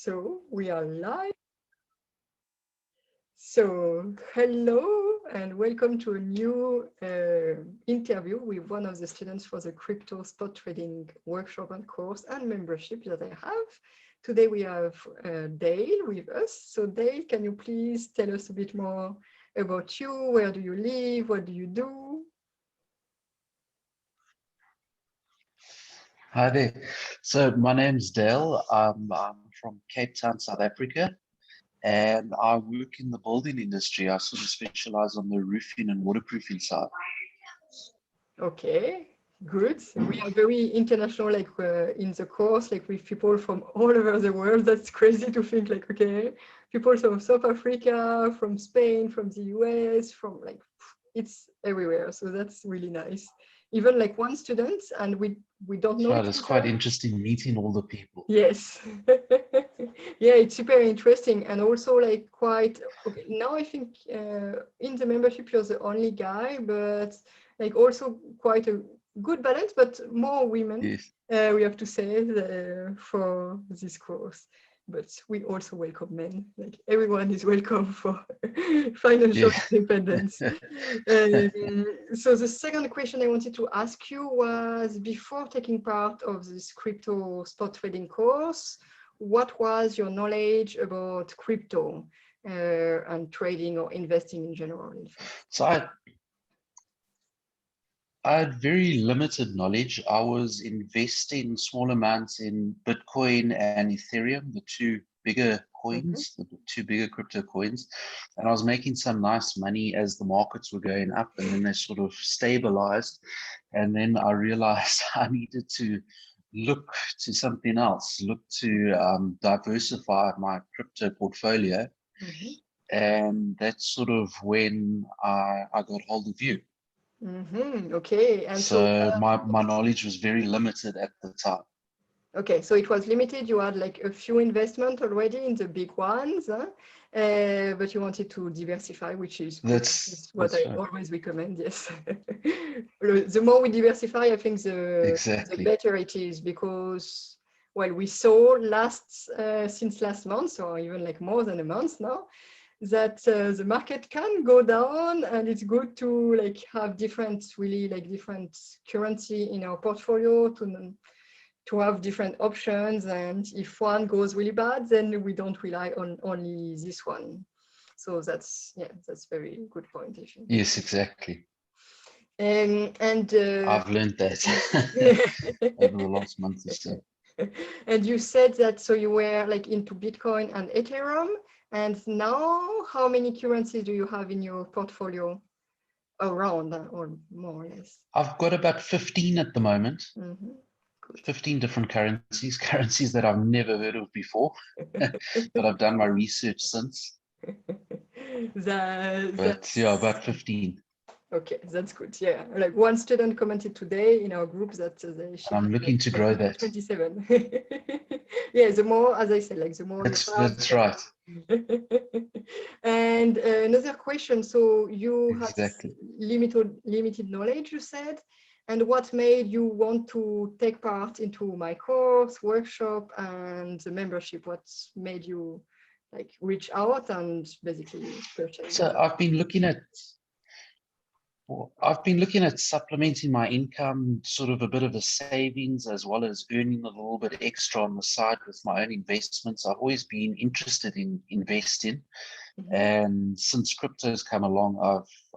So we are live. So hello and welcome to a new interview with one of the students for the crypto spot trading workshop and course and membership that I have. Today we have Dale with us. So Dale, can you please tell us a bit more about you? Where do you live? What do you do? Hi there. So my name's Dale. I'm from Cape Town, South Africa, and I work in the building industry. I sort of specialize on the roofing and waterproofing side. Okay, good. We are very international, like in the course, like with people from all over the world. That's crazy to think, like, okay, people from South Africa, from Spain, from the US, from like, it's everywhere. So that's really nice. Even like one student, and we don't know So each it's quite other. interesting meeting all the people. Yes. Yeah, it's super interesting and also like quite okay. Now I think in the membership you're the only guy, but like also quite a good balance, but more women. Yes. We have to say for this course. But we also welcome men. Like everyone is welcome for financial Yeah. independence. So the second question I wanted to ask you was, before taking part of this crypto spot trading course, what was your knowledge about crypto and trading or investing in general, in fact? So I had very limited knowledge. I was investing small amounts in Bitcoin and Ethereum, the two bigger coins, the two bigger crypto coins. And I was making some nice money as the markets were going up, and then they sort of stabilized. And then I realized I needed to look to something else, look to diversify my crypto portfolio. Mm-hmm. And that's sort of when I got hold of you. Mm-hmm. Okay, and so So my knowledge was very limited at the time. okay, so it was limited. You had like a few investment already in the big ones, huh? But you wanted to diversify, which is good. That's what I That's right. always recommend. Yes, the more we diversify, I think the Exactly. better it is, because well, we saw since last month, or even like more than a month now, that the market can go down, and it's good to like have different currency in our portfolio to have different options, and if one goes really bad, then we don't rely on only this one. So that's very good point, I think. Yes, exactly. And I've learned that over the last month or so. and you said that so you were like into Bitcoin and Ethereum, and now how many currencies do you have in your portfolio around, or more or less? I've got about 15 at the moment, Mm-hmm. Good. 15 different currencies that I've never heard of before, but I've done my research since. But yeah, That's about 15. okay, that's good. Yeah, like one student commented today in our group that she And I'm has looking like to grow that. 27. Yeah, the more, as I said, like the more you have, That's the right. better. And another question. So you had this Exactly. limited knowledge, you said, and what made you want to take part into my course, workshop, and the membership? What made you like reach out and basically purchase So them? I've been looking at supplementing my income, sort of a bit of a savings, as well as earning a little bit extra on the side with my own investments. I've always been interested in investing, Mm-hmm. and since crypto's come along,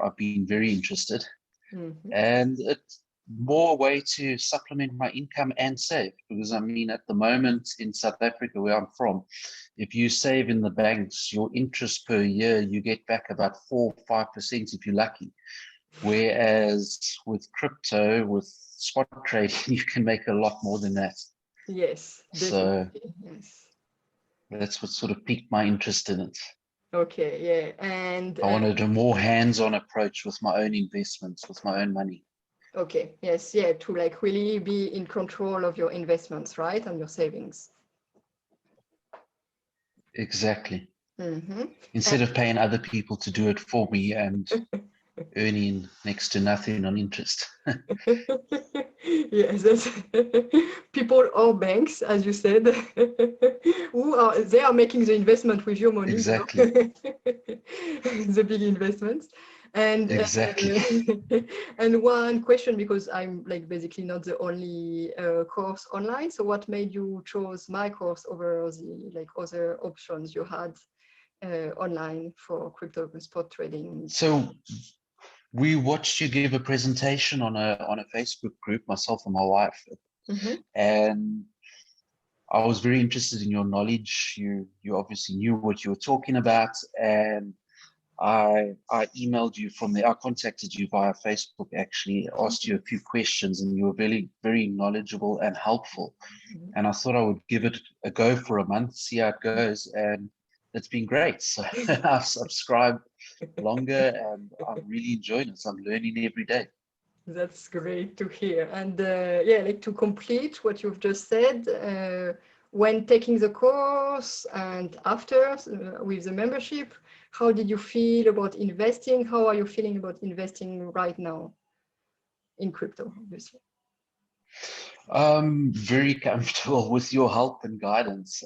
I've been very interested. Mm-hmm. And it's more a way to supplement my income and save, because I mean, at the moment in South Africa, where I'm from, if you save in the banks, your interest per year, you get back about 4 or 5% if you're lucky. Whereas with crypto, with spot trading, you can make a lot more than that. Yes, So definitely. Yes. that's what sort of piqued my interest in it. Okay, yeah. And I wanted a more hands-on approach with my own investments, with my own money. okay, yes, yeah, to like really be in control of your investments, right? And your savings. Exactly. Mm-hmm. Instead of paying other people to do it for me and earning next to nothing on interest. Yes, that's people or banks, as you said, they are making the investment with your money, Exactly. the big investments. And Exactly. and one question, because I'm like basically not the only course online. So what made you choose my course over the like other options you had online for crypto spot trading? So we watched you give a presentation on a Facebook group, myself and my wife, Mm-hmm. and I was very interested in your knowledge. You obviously knew what you were talking about, and I emailed you from there. I contacted you via Facebook, actually, asked you a few questions, and you were very knowledgeable and helpful. And I thought I would give it a go for a month, see how it goes, and it's been great. So I've subscribed longer, and I'm really enjoying it. So I'm learning every day. That's great to hear. And yeah, like to complete what you've just said, when taking the course and after with the membership, how did you feel about investing? How are you feeling about investing right now in crypto, obviously? Very comfortable with your help and guidance.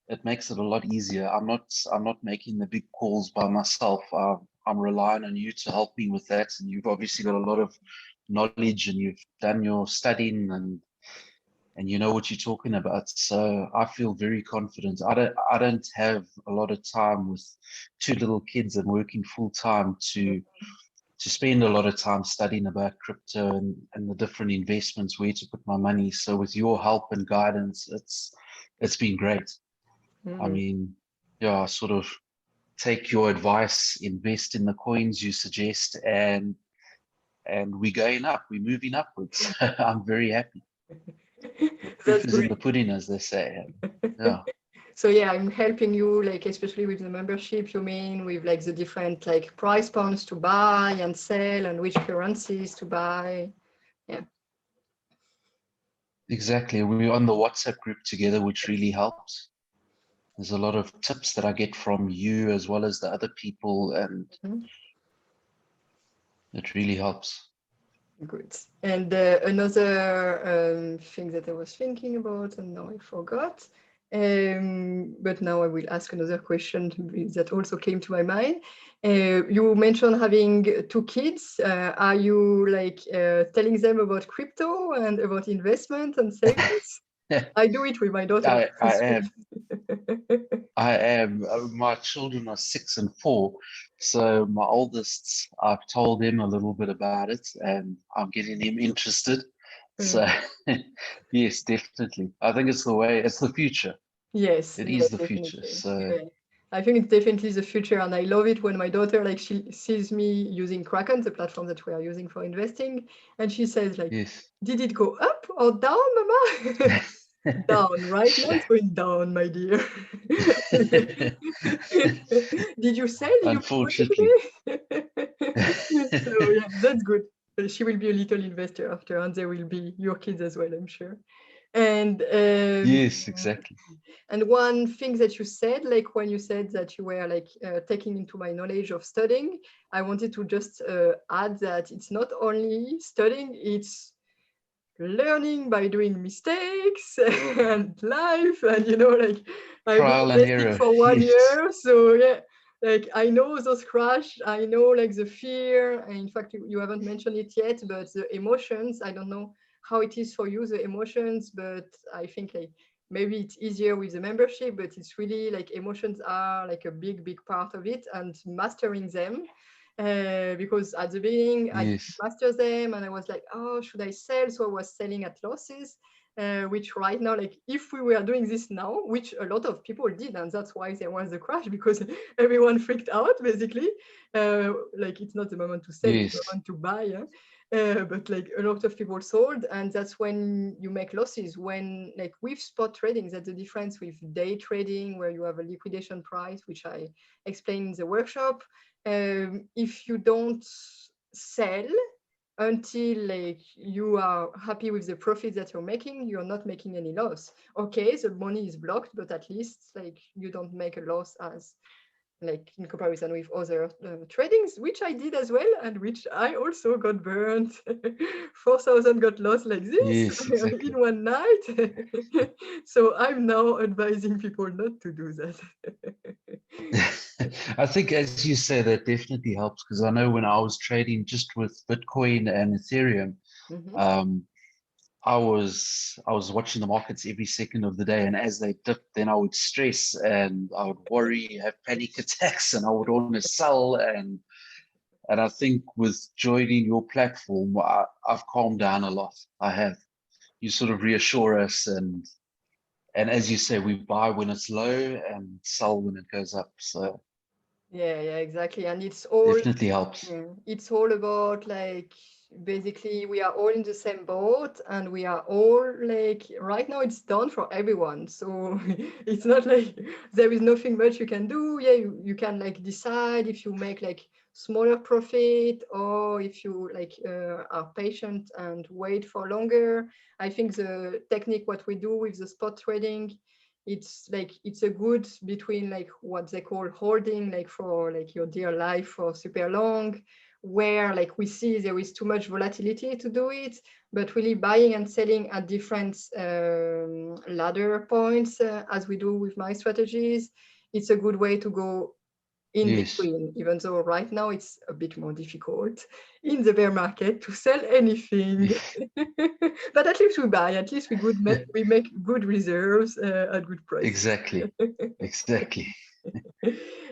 It makes it a lot easier. I'm not making the big calls by myself. I'm relying on you to help me with that. And you've obviously got a lot of knowledge, and you've done your studying, and you know what you're talking about. So I feel very confident. I don't have a lot of time with two little kids and working full time to spend a lot of time studying about crypto and the different investments, where to put my money. So with your help and guidance, it's been great. I Mm. mean, yeah, I sort of take your advice, invest in the coins you suggest, and we're going up, we're moving upwards. I'm very happy. The proof That's is in the great. pudding, as they say. Yeah, So yeah, I'm helping you, like especially with the membership, you mean with like the different like price points to buy and sell and which currencies to buy. Yeah. exactly. We're on the WhatsApp group together, which really helps. There's a lot of tips that I get from you as well as the other people, and Mhm. it really helps. Good. And another thing that I was thinking about, and now I forgot. But now I will ask another question that also came to my mind. You mentioned having two kids. Are you like telling them about crypto and about investment and savings? I do it with my daughter. I am. I am. My children are 6 and 4. So my oldest, I've told him a little bit about it, and I'm getting him interested. So yes, definitely. I think it's the way, it's the future. Yes, It is yes, the future. definitely. So Yeah. I think it's definitely the future, and I love it when my daughter like she sees me using Kraken, the platform that we are using for investing, and she says like, yes. "Did it go up or down, Mama?" Down. Right now, it's going down, my dear. Did you sell? Did you make money Unfortunately. today? So yeah, that's good. She will be a little investor after, and they will be your kids as well, I'm sure. And Yes, exactly. and one thing that you said, like when you said that you were like taking into my knowledge of studying, I wanted to just add that it's not only studying, it's learning by doing mistakes and life. And like I've been Trial and investing error. for one Yes. year. So yeah, like I know those crash, I know like the fear. And in fact, you haven't mentioned it yet, but the emotions, I don't know how it is for you, the emotions, but I think like maybe it's easier with the membership, but it's really like emotions are like a big part of it, and mastering them. Because at the beginning I didn't Yes. master them, and I was like, oh, should I sell? So I was selling at losses, which right now, like if we were doing this now, which a lot of people did, and that's why there was the crash, because everyone freaked out basically. Like it's not the moment to sell, it's the Yes. moment to buy. Yeah? But like a lot of people sold, and that's when you make losses. When like with spot trading, that's the difference with day trading, where you have a liquidation price, which I explained in the workshop. If you don't sell until like you are happy with the profit that you're making, you're not making any loss. Okay, the money is blocked, but at least like you don't make a loss as like in comparison with other tradings, which I did as well, and which I also got burned. 4,000 got lost like this Yes, exactly. in one night. So I'm now advising people not to do that. I think, as you say, that definitely helps, because I know when I was trading just with Bitcoin and Ethereum, Mhm. um, I was watching the markets every second of the day, and as they dipped, then I would stress and I would worry, have panic attacks, and I would want to sell. And I think with joining your platform, I've calmed down a lot. I have. You sort of reassure us, and as you say, we buy when it's low and sell when it goes up. So Yeah, yeah, exactly. And definitely helps. it's all about like basically we are all in the same boat and we are all like right now it's done for everyone. So it's not like there is nothing much you can do. Yeah, you can like decide if you make like smaller profit or if you like are patient and wait for longer. I think the technique what we do with the spot trading, it's like it's a good between like what they call holding like for like your dear life for super long, where like we see there is too much volatility to do it, but really buying and selling at different ladder points, as we do with my strategies. It's a good way to go in Yes. between, even though right now it's a bit more difficult in the bear market to sell anything. But at least we buy, at least we make good reserves at good prices. Exactly. Exactly.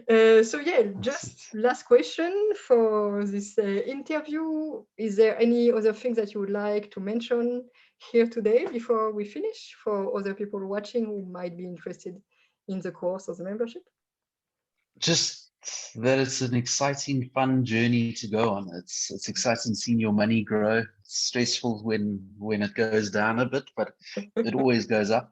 So yeah, That's just it. last question for this interview. Is there any other things that you would like to mention here today before we finish for other people watching who might be interested in the course or the membership? Just that it's an exciting, fun journey to go on. It's exciting seeing your money grow. It's stressful when it goes down a bit, but it always goes up.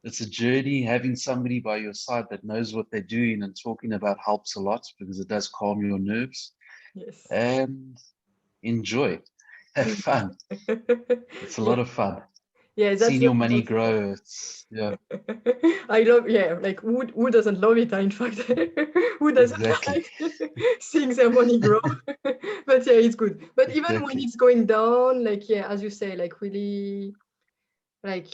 It's a journey. Having somebody by your side that knows what they're doing and talking about helps a lot, because it does calm your nerves. Yes. And enjoy. Have fun. It's a Yeah, lot of fun. yeah, that's Seeing the your money most fun. grow. It's yeah, I love, yeah, like who doesn't love it, in fact, who doesn't exactly. like seeing their money grow? But yeah, it's good. But even when Exactly. it's going down, like, yeah, as you say, like really, like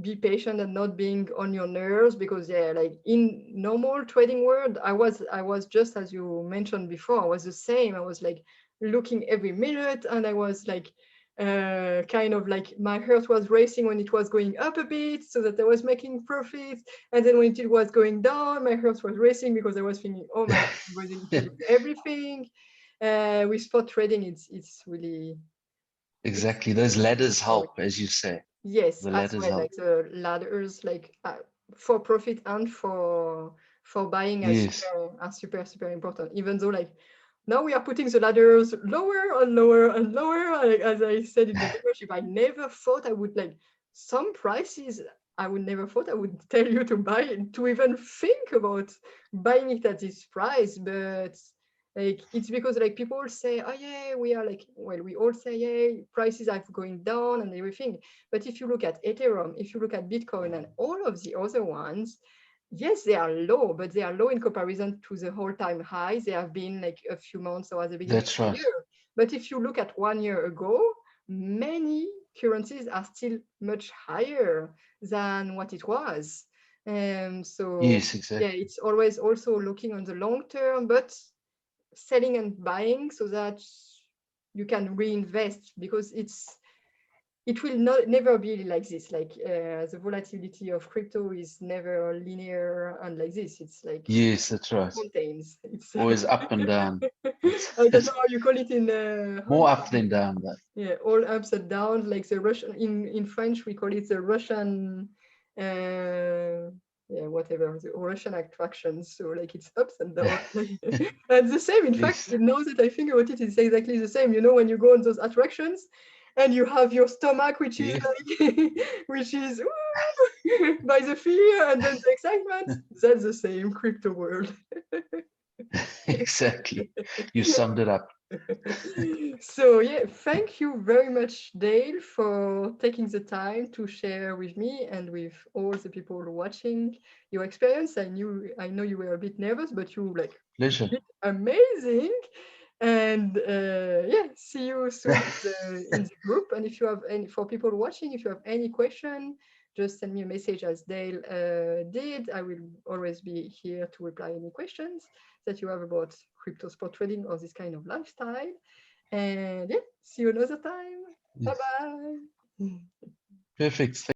be patient and not being on your nerves, because yeah, like in normal trading world, I was just as you mentioned before, I was the same. I was like looking every minute, and I was like kind of like my heart was racing when it was going up a bit so that I was making profits, and then when it was going down my heart was racing because I was thinking, oh my god, I'm going to lose everything. With spot trading, it's really it's Exactly. Those ladders very, help, as you say. yes, The as ladders well, help. like the ladders, like for profit and for buying Yes. are super super important. Even though like now we are putting the ladders lower and lower and lower. Like, as I said in the membership, I never thought I would like some prices. I would never thought I would tell you to buy, to even think about buying it at this price, but like it's because like people say, oh yeah, we are like, well, we all say, yeah, prices are going down and everything. But if you look at Ethereum, if you look at Bitcoin and all of the other ones, yes, they are low, but they are low in comparison to the all-time highs. They have been like a few months or at the beginning of That's the right. year. But if you look at 1 year ago, many currencies are still much higher than what it was. So Yes, yeah, exactly. it's always also looking on the long term, but selling and buying so that you can reinvest, because it will not never be like this. Like the volatility of crypto is never linear and like this. It's like Yes, that's right. mountains. It's Always up and down. It's, I don't know it's how you call it in how more up than down, though. yeah, all ups and downs. Like the Russian, in French we call it the Russian yeah, whatever, the Russian attractions. So like it's ups and downs. And the same, in fact, Yes. now that I think about it, it's exactly the same. You know, when you go on those attractions and you have your stomach, which is Yes. like, which is by the fear and then the excitement, that's the same crypto world. Exactly. You summed it up. So yeah, thank you very much, Dale, for taking the time to share with me and with all the people watching your experience. I know you were a bit nervous, but you like Pleasure. did amazing. And yeah, see you soon in the group. And if you have any, for people watching, if you have any question, just send me a message as Dale did. I will always be here to reply any questions that you have about crypto spot trading or this kind of lifestyle. And yeah, see you another time. Bye bye. Perfect.